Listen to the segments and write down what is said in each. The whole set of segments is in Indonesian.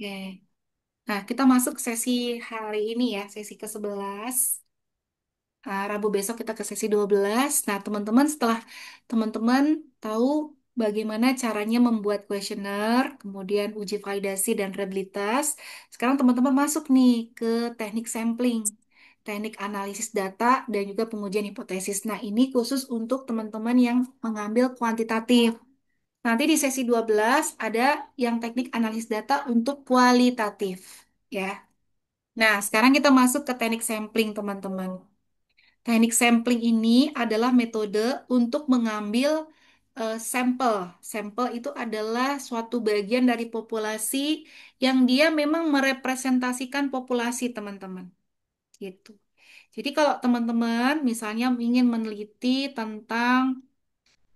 Oke. Nah, kita masuk sesi hari ini ya, sesi ke-11. Rabu besok kita ke sesi 12. Nah, teman-teman setelah teman-teman tahu bagaimana caranya membuat kuesioner, kemudian uji validasi dan reliabilitas, sekarang teman-teman masuk nih ke teknik sampling, teknik analisis data, dan juga pengujian hipotesis. Nah, ini khusus untuk teman-teman yang mengambil kuantitatif. Nanti di sesi 12 ada yang teknik analisis data untuk kualitatif, ya. Nah, sekarang kita masuk ke teknik sampling, teman-teman. Teknik sampling ini adalah metode untuk mengambil sampel. Sampel itu adalah suatu bagian dari populasi yang dia memang merepresentasikan populasi, teman-teman. Gitu. Jadi kalau teman-teman misalnya ingin meneliti tentang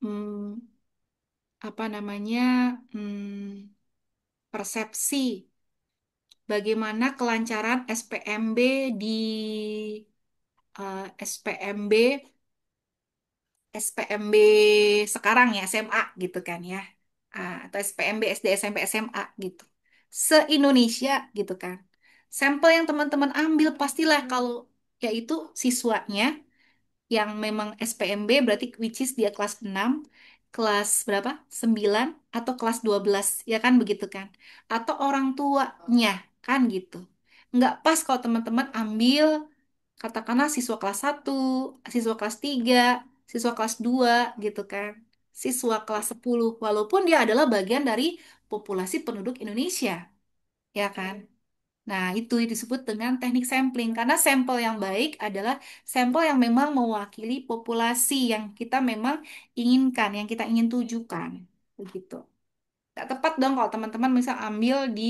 hmm, apa namanya persepsi bagaimana kelancaran SPMB di SPMB SPMB sekarang ya SMA gitu kan ya. Atau SPMB SD SMP SMA gitu. Se-Indonesia gitu kan. Sampel yang teman-teman ambil pastilah kalau yaitu siswanya yang memang SPMB berarti which is dia kelas 6, kelas berapa? 9 atau kelas 12 ya kan begitu kan? Atau orang tuanya kan gitu. Nggak pas kalau teman-teman ambil katakanlah siswa kelas 1, siswa kelas 3, siswa kelas 2 gitu kan. Siswa kelas 10 walaupun dia adalah bagian dari populasi penduduk Indonesia, ya kan? Nah, itu disebut dengan teknik sampling karena sampel yang baik adalah sampel yang memang mewakili populasi yang kita memang inginkan, yang kita ingin tujukan. Begitu. Nggak tepat dong kalau teman-teman misal ambil di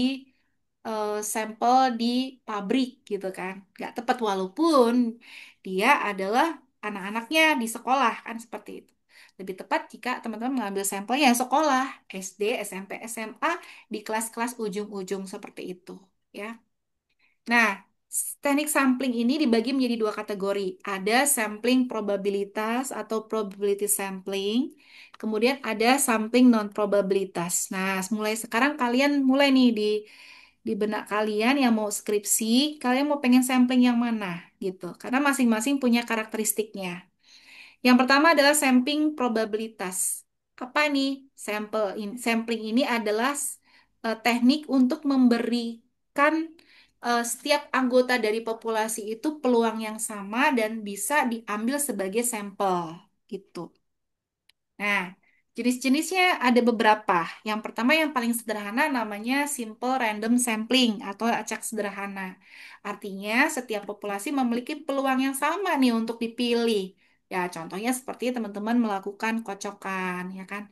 sampel di pabrik gitu kan. Nggak tepat walaupun dia adalah anak-anaknya di sekolah kan seperti itu. Lebih tepat jika teman-teman mengambil sampelnya yang sekolah, SD, SMP, SMA, di kelas-kelas ujung-ujung seperti itu. Ya. Nah, teknik sampling ini dibagi menjadi dua kategori. Ada sampling probabilitas atau probability sampling. Kemudian ada sampling non-probabilitas. Nah, mulai sekarang kalian mulai nih di benak kalian yang mau skripsi, kalian mau pengen sampling yang mana gitu. Karena masing-masing punya karakteristiknya. Yang pertama adalah sampling probabilitas. Apa nih? Sampling ini adalah teknik untuk memberikan setiap anggota dari populasi itu peluang yang sama dan bisa diambil sebagai sampel gitu. Nah, jenis-jenisnya ada beberapa. Yang pertama yang paling sederhana namanya simple random sampling atau acak sederhana. Artinya setiap populasi memiliki peluang yang sama nih untuk dipilih. Ya, contohnya seperti teman-teman melakukan kocokan, ya kan,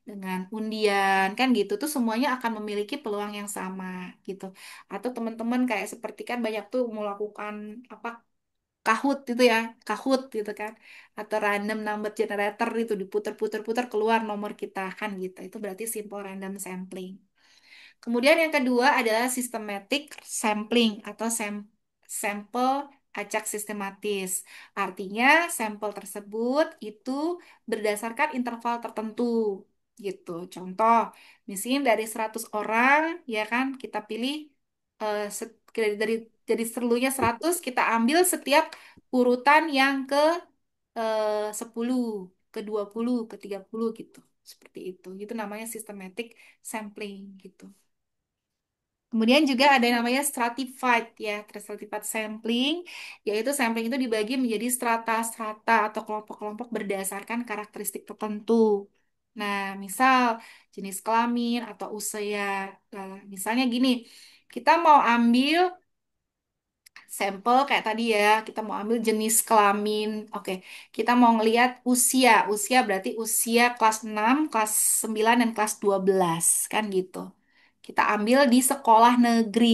dengan undian, kan gitu. Tuh semuanya akan memiliki peluang yang sama, gitu. Atau teman-teman kayak seperti kan banyak tuh melakukan apa Kahoot itu ya, Kahoot gitu kan, atau random number generator itu diputer-puter-puter keluar nomor kita kan gitu. Itu berarti simple random sampling. Kemudian yang kedua adalah systematic sampling atau sampel acak sistematis. Artinya sampel tersebut itu berdasarkan interval tertentu gitu. Contoh, misalnya dari 100 orang ya kan kita pilih dari seluruhnya 100 kita ambil setiap urutan yang ke 10, ke 20, ke 30 gitu. Seperti itu. Itu namanya systematic sampling gitu. Kemudian juga ada yang namanya stratified ya, stratified sampling, yaitu sampling itu dibagi menjadi strata-strata atau kelompok-kelompok berdasarkan karakteristik tertentu. Nah, misal jenis kelamin atau usia. Nah, misalnya gini, kita mau ambil sampel kayak tadi ya, kita mau ambil jenis kelamin. Oke, kita mau ngelihat usia. Usia berarti usia kelas 6, kelas 9 dan kelas 12 kan gitu. Kita ambil di sekolah negeri,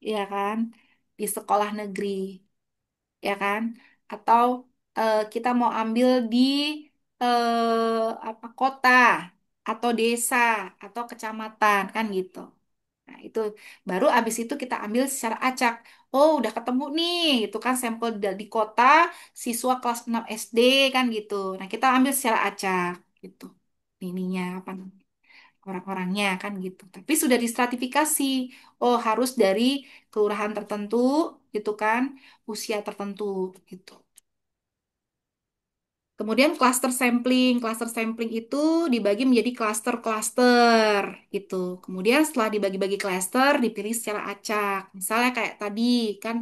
ya kan? Di sekolah negeri, ya kan? Atau kita mau ambil di apa kota atau desa atau kecamatan kan gitu. Nah, itu baru abis itu kita ambil secara acak. Oh, udah ketemu nih, itu kan sampel di kota siswa kelas 6 SD kan gitu. Nah, kita ambil secara acak gitu. Ininya apa namanya? orang-orangnya kan gitu. Tapi sudah distratifikasi. Oh, harus dari kelurahan tertentu gitu kan, usia tertentu gitu. Kemudian cluster sampling itu dibagi menjadi cluster-cluster gitu. Kemudian setelah dibagi-bagi cluster, dipilih secara acak. Misalnya kayak tadi kan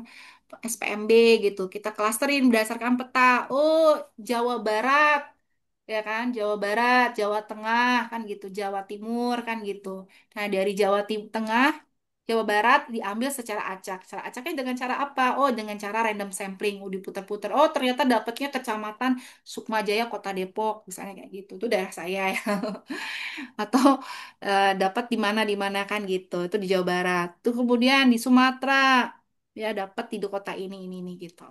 SPMB gitu, kita clusterin berdasarkan peta. Oh, Jawa Barat ya kan, Jawa Barat, Jawa Tengah kan gitu, Jawa Timur kan gitu. Nah, dari Tengah, Jawa Barat diambil secara acak. Secara acaknya dengan cara apa? Oh, dengan cara random sampling, diputar-putar. Oh, ternyata dapatnya Kecamatan Sukmajaya, Kota Depok, misalnya kayak gitu. Itu daerah saya ya. Atau dapat di mana kan gitu. Itu di Jawa Barat. Tuh kemudian di Sumatera ya dapat di kota ini nih gitu.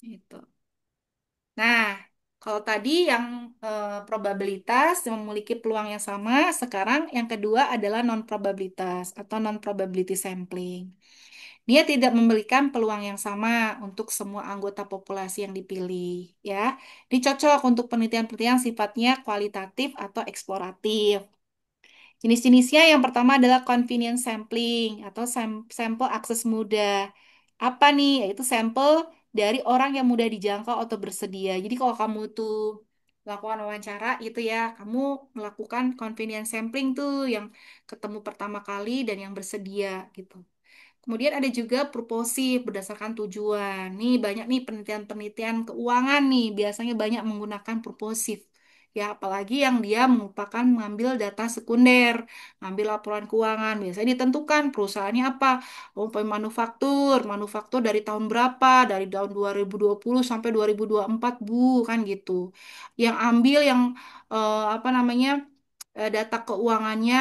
Gitu. Nah, kalau tadi yang probabilitas yang memiliki peluang yang sama, sekarang yang kedua adalah non-probabilitas atau non-probability sampling. Dia tidak memberikan peluang yang sama untuk semua anggota populasi yang dipilih, ya. Dicocok untuk penelitian-penelitian sifatnya kualitatif atau eksploratif. Jenis-jenisnya yang pertama adalah convenience sampling atau sampel akses mudah. Apa nih? Yaitu sampel dari orang yang mudah dijangkau atau bersedia. Jadi kalau kamu tuh melakukan wawancara itu ya, kamu melakukan convenience sampling tuh yang ketemu pertama kali dan yang bersedia gitu. Kemudian ada juga purposif berdasarkan tujuan. Nih banyak nih penelitian-penelitian keuangan nih biasanya banyak menggunakan purposif. Ya, apalagi yang dia merupakan mengambil data sekunder, mengambil laporan keuangan. Biasanya ditentukan perusahaannya apa. Oh, manufaktur dari tahun berapa? Dari tahun 2020 sampai 2024, Bu, kan gitu. Yang ambil yang apa namanya? Data keuangannya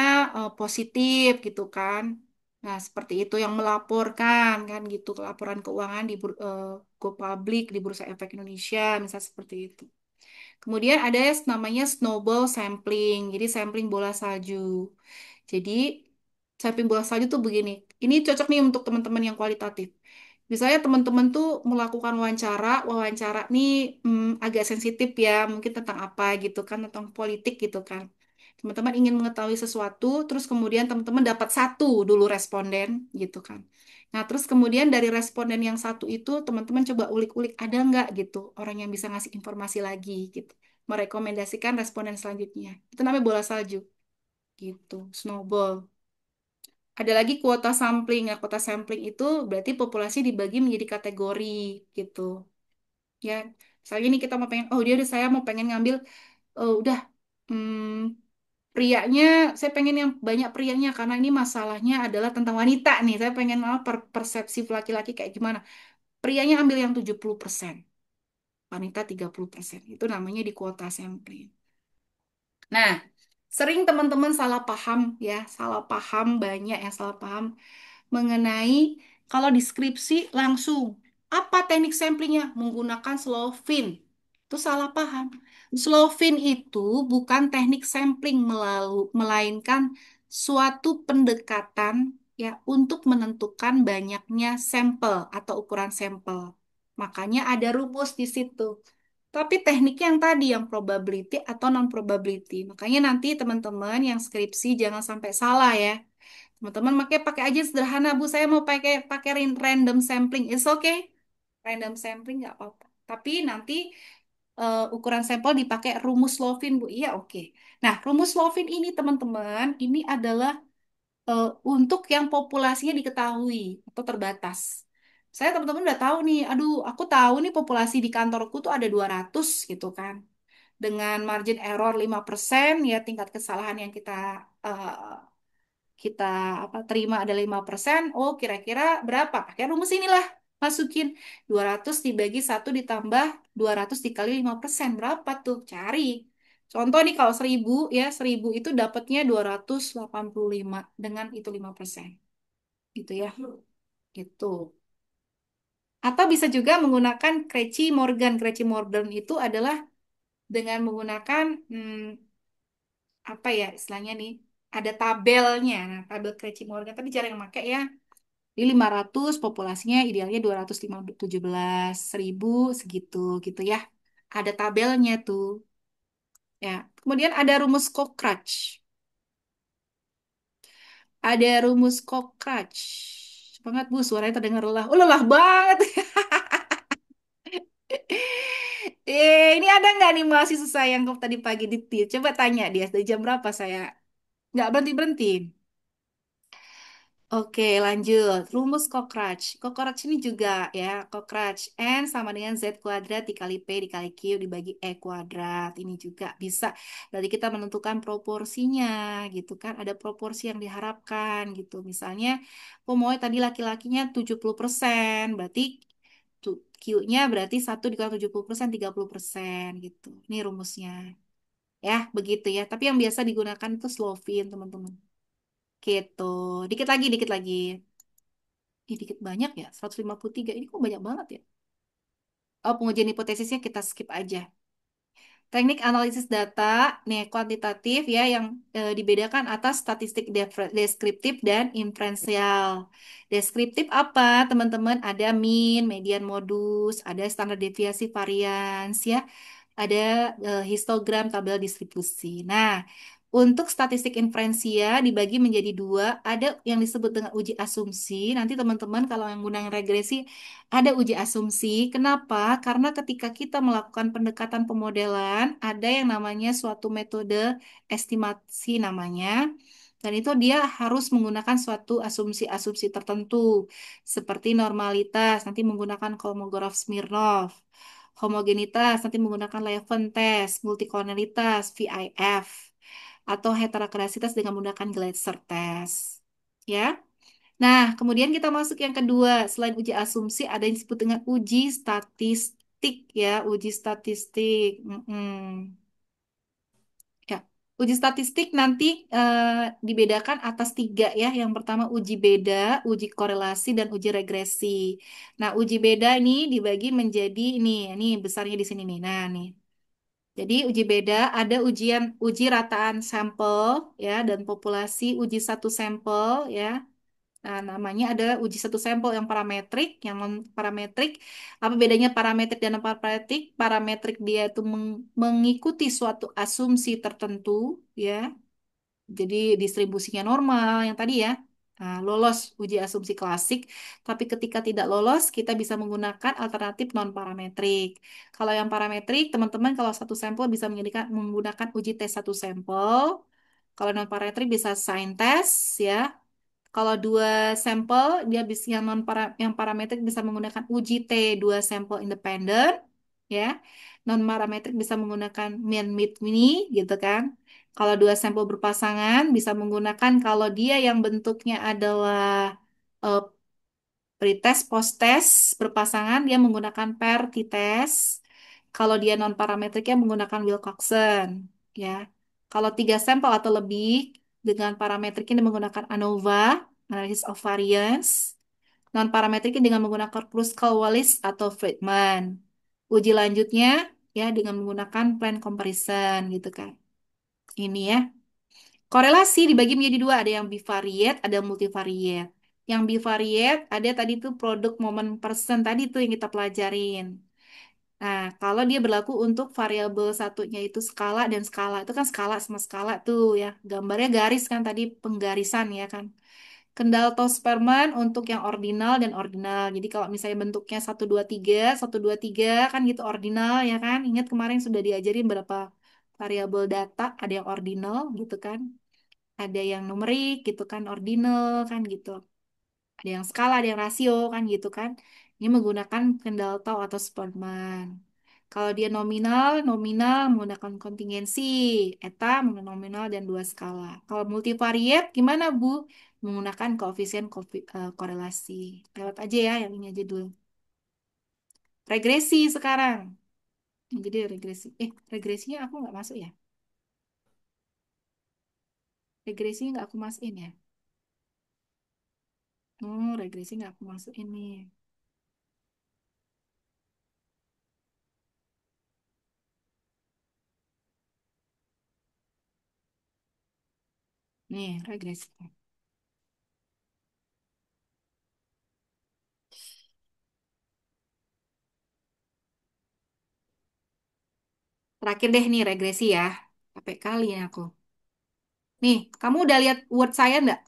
positif gitu kan. Nah, seperti itu yang melaporkan kan gitu laporan keuangan di Go Public di Bursa Efek Indonesia, misal seperti itu. Kemudian ada yang namanya snowball sampling. Jadi sampling bola salju. Jadi sampling bola salju tuh begini. Ini cocok nih untuk teman-teman yang kualitatif. Misalnya teman-teman tuh melakukan wawancara nih agak sensitif ya, mungkin tentang apa gitu kan, tentang politik gitu kan. Teman-teman ingin mengetahui sesuatu, terus kemudian teman-teman dapat satu dulu responden gitu kan. Nah, terus kemudian dari responden yang satu itu teman-teman coba ulik-ulik ada nggak gitu orang yang bisa ngasih informasi lagi gitu. Merekomendasikan responden selanjutnya. Itu namanya bola salju gitu, snowball. Ada lagi kuota sampling. Ya, kuota sampling itu berarti populasi dibagi menjadi kategori gitu. Ya, misalnya ini kita mau pengen, oh dia udah saya mau pengen ngambil, udah prianya, saya pengen yang banyak prianya karena ini masalahnya adalah tentang wanita nih. Saya pengen mau persepsi laki-laki kayak gimana. Prianya ambil yang 70%, wanita 30%. Itu namanya di kuota sampling. Nah, sering teman-teman salah paham ya, salah paham banyak yang salah paham mengenai kalau deskripsi langsung apa teknik samplingnya menggunakan Slovin. Itu salah paham. Slovin itu bukan teknik sampling melainkan suatu pendekatan ya untuk menentukan banyaknya sampel atau ukuran sampel. Makanya ada rumus di situ. Tapi tekniknya yang tadi, yang probability atau non-probability. Makanya nanti teman-teman yang skripsi jangan sampai salah ya. Teman-teman pakai aja sederhana, Bu. Saya mau pakai random sampling. It's okay. Random sampling nggak apa-apa. Tapi nanti ukuran sampel dipakai rumus Lovin, Bu. Iya, oke. Nah, rumus Lovin ini teman-teman, ini adalah untuk yang populasinya diketahui atau terbatas. Saya teman-teman udah tahu nih, aduh, aku tahu nih populasi di kantorku tuh ada 200 gitu kan. Dengan margin error 5%, ya tingkat kesalahan yang eh, kita apa terima ada 5%. Oh, kira-kira berapa? Pakai rumus inilah. Masukin 200 dibagi satu ditambah 200 dikali 5%. Berapa tuh? Cari. Contoh nih kalau 1000 ya, 1000 itu dapatnya 285 dengan itu 5%. Gitu ya. Gitu. Atau bisa juga menggunakan Cauchy Morgan. Cauchy Morgan itu adalah dengan menggunakan apa ya istilahnya nih? Ada tabelnya. Nah, tabel Cauchy Morgan tapi jarang yang pakai ya. Di 500 populasinya idealnya 217 ribu segitu gitu ya. Ada tabelnya tuh. Ya. Kemudian ada rumus Cockcroft. Ada rumus Kokratch. Semangat Bu, suaranya terdengar lelah. Oh, lelah banget. ini ada nggak nih mahasiswa saya yang tadi pagi di TIR? Coba tanya dia, dari jam berapa saya nggak berhenti-berhenti. Oke, lanjut. Rumus Kokratch. Kokratch ini juga ya, Kokratch. N sama dengan Z kuadrat dikali P dikali Q dibagi E kuadrat. Ini juga bisa. Berarti kita menentukan proporsinya gitu kan. Ada proporsi yang diharapkan gitu. Misalnya, pemoe tadi laki-lakinya 70%. Berarti Q-nya berarti 1 dikali 70%, 30% gitu. Ini rumusnya. Ya, begitu ya. Tapi yang biasa digunakan itu Slovene, teman-teman. Gitu. Dikit lagi, dikit lagi. Dikit banyak ya, 153. Ini kok banyak banget ya? Oh, pengujian hipotesisnya kita skip aja. Teknik analisis data, nih kuantitatif ya, yang dibedakan atas statistik deskriptif dan inferensial. Deskriptif apa, teman-teman? Ada mean, median modus, ada standar deviasi varians ya, ada histogram tabel distribusi. Nah, untuk statistik inferensia dibagi menjadi dua, ada yang disebut dengan uji asumsi. Nanti teman-teman kalau yang gunakan regresi ada uji asumsi. Kenapa? Karena ketika kita melakukan pendekatan pemodelan, ada yang namanya suatu metode estimasi namanya. Dan itu dia harus menggunakan suatu asumsi-asumsi tertentu, seperti normalitas, nanti menggunakan Kolmogorov Smirnov. Homogenitas, nanti menggunakan Leuven test, multikolonialitas, VIF, atau heterokarsitas dengan menggunakan Gleiser test. Ya. Nah, kemudian kita masuk yang kedua. Selain uji asumsi, ada yang disebut dengan uji statistik ya, uji statistik. Ya, uji statistik nanti dibedakan atas tiga ya. Yang pertama uji beda, uji korelasi, dan uji regresi. Nah, uji beda ini dibagi menjadi ini besarnya di sini nih. Nah, nih. Jadi uji beda ada uji rataan sampel ya dan populasi uji satu sampel ya. Nah, namanya ada uji satu sampel yang parametrik, yang non parametrik. Apa bedanya parametrik dan non parametrik? Parametrik dia itu mengikuti suatu asumsi tertentu, ya. Jadi distribusinya normal yang tadi ya. Nah, lolos uji asumsi klasik, tapi ketika tidak lolos, kita bisa menggunakan alternatif non parametrik. Kalau yang parametrik, teman-teman kalau satu sampel bisa menggunakan uji tes satu sampel. Kalau non parametrik bisa sign test ya. Kalau dua sampel, dia bisa yang parametrik bisa menggunakan uji T dua sampel independen, ya. Non parametrik bisa menggunakan mean mid mini, gitu kan. Kalau dua sampel berpasangan bisa menggunakan kalau dia yang bentuknya adalah eh, pretest, post-test berpasangan, dia menggunakan pair t-test. Kalau dia non parametriknya menggunakan Wilcoxon, ya. Kalau tiga sampel atau lebih dengan parametriknya dia menggunakan ANOVA, analysis of variance. Non parametriknya dengan menggunakan Kruskal-Wallis atau Friedman. Uji lanjutnya ya dengan menggunakan plan comparison gitu kan. Ini ya. Korelasi dibagi menjadi dua, ada yang bivariate, ada multivariate. Yang bivariate ada tadi tuh produk moment person tadi tuh yang kita pelajarin. Nah, kalau dia berlaku untuk variabel satunya itu skala dan skala, itu kan skala sama skala tuh ya. Gambarnya garis kan tadi penggarisan ya kan. Kendall-Tosperman untuk yang ordinal dan ordinal. Jadi kalau misalnya bentuknya satu dua tiga kan gitu ordinal ya kan. Ingat kemarin sudah diajarin berapa variabel data, ada yang ordinal gitu kan. Ada yang numerik gitu kan, ordinal kan gitu. Ada yang skala, ada yang rasio kan gitu kan. Ini menggunakan Kendall-Tau atau Spearman. Kalau dia nominal, nominal menggunakan kontingensi, eta menggunakan nominal dan dua skala. Kalau multivariate gimana Bu? Menggunakan koefisien korelasi. Lewat aja ya, yang ini aja dulu. Regresi sekarang. Jadi regresi. Regresinya aku nggak masuk ya? Regresinya nggak aku masukin ya? Regresi nggak aku masukin nih. Nih, regresi. Terakhir deh nih regresi ya. Capek kali ya aku. Nih, kamu udah lihat Word saya nggak?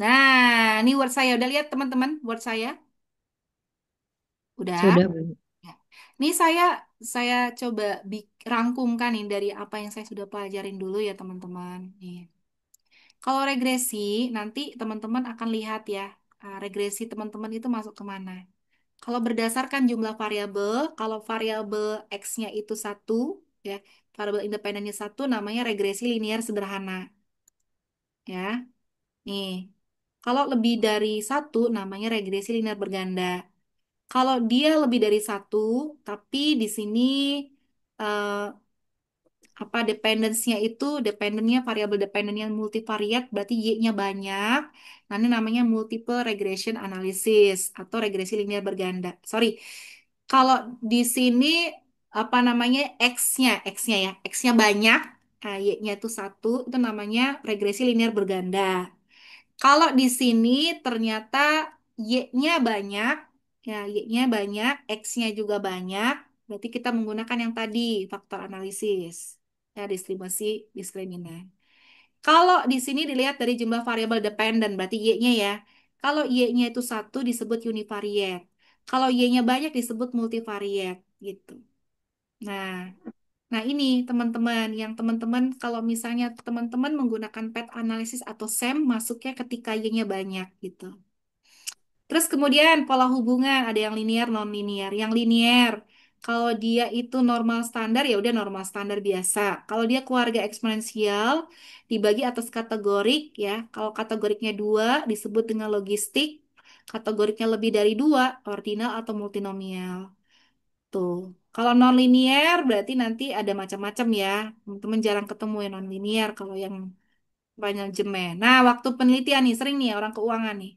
Nah, ini Word saya. Udah lihat teman-teman Word saya? Udah. Sudah, Bu. Ya. Ini saya coba rangkumkan nih dari apa yang saya sudah pelajarin dulu ya teman-teman. Nih. Kalau regresi, nanti teman-teman akan lihat ya, regresi teman-teman itu masuk kemana. Kalau berdasarkan jumlah variabel, kalau variabel X-nya itu satu, ya, variabel independennya satu, namanya regresi linear sederhana, ya. Nih, kalau lebih dari satu, namanya regresi linear berganda. Kalau dia lebih dari satu, tapi di sini eh, apa dependensinya itu dependennya variabel dependen yang multivariat berarti y-nya banyak. Nanti namanya multiple regression analysis atau regresi linear berganda. Sorry, kalau di sini apa namanya x-nya ya, x-nya banyak, y-nya itu satu, itu namanya regresi linear berganda. Kalau di sini ternyata y-nya banyak, ya y-nya banyak, x-nya juga banyak, berarti kita menggunakan yang tadi, faktor analisis, ya distribusi diskriminan. Kalau di sini dilihat dari jumlah variabel dependen, berarti y-nya ya. Kalau y-nya itu satu disebut univariate. Kalau y-nya banyak disebut multivariate, gitu. Nah, nah ini teman-teman, yang teman-teman kalau misalnya teman-teman menggunakan pet analisis atau SEM masuknya ketika y-nya banyak gitu. Terus kemudian pola hubungan ada yang linear, non linear. Yang linear kalau dia itu normal standar ya udah normal standar biasa. Kalau dia keluarga eksponensial dibagi atas kategorik ya. Kalau kategoriknya dua disebut dengan logistik. Kategoriknya lebih dari dua, ordinal atau multinomial. Tuh. Kalau non-linear berarti nanti ada macam-macam ya. Teman-teman jarang ketemu yang non-linear kalau yang manajemen. Nah, waktu penelitian nih sering nih orang keuangan nih.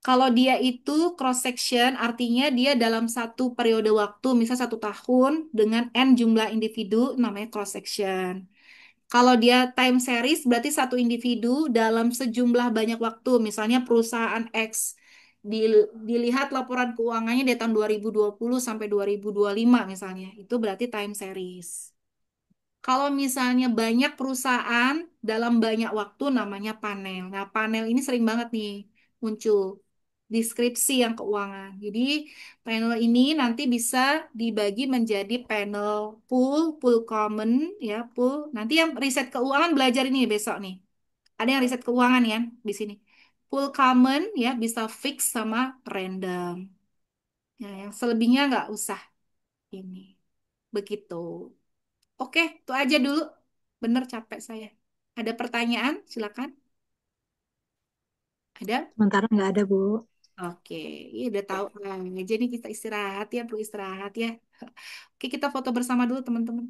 Kalau dia itu cross section artinya dia dalam satu periode waktu, misal 1 tahun dengan n jumlah individu namanya cross section. Kalau dia time series berarti satu individu dalam sejumlah banyak waktu, misalnya perusahaan X dilihat laporan keuangannya dari tahun 2020 sampai 2025 misalnya. Itu berarti time series. Kalau misalnya banyak perusahaan dalam banyak waktu namanya panel. Nah, panel ini sering banget nih muncul deskripsi yang keuangan. Jadi, panel ini nanti bisa dibagi menjadi panel pool, pool common, ya, pool. Nanti yang riset keuangan belajar ini besok nih. Ada yang riset keuangan ya di sini. Pool common ya bisa fix sama random. Ya, yang selebihnya nggak usah ini. Begitu. Oke, itu aja dulu. Bener capek saya. Ada pertanyaan? Silakan. Ada? Sementara nggak ada, Bu. Oke, iya udah tahu lah. Jadi kita istirahat ya, perlu istirahat ya. Oke, kita foto bersama dulu teman-teman.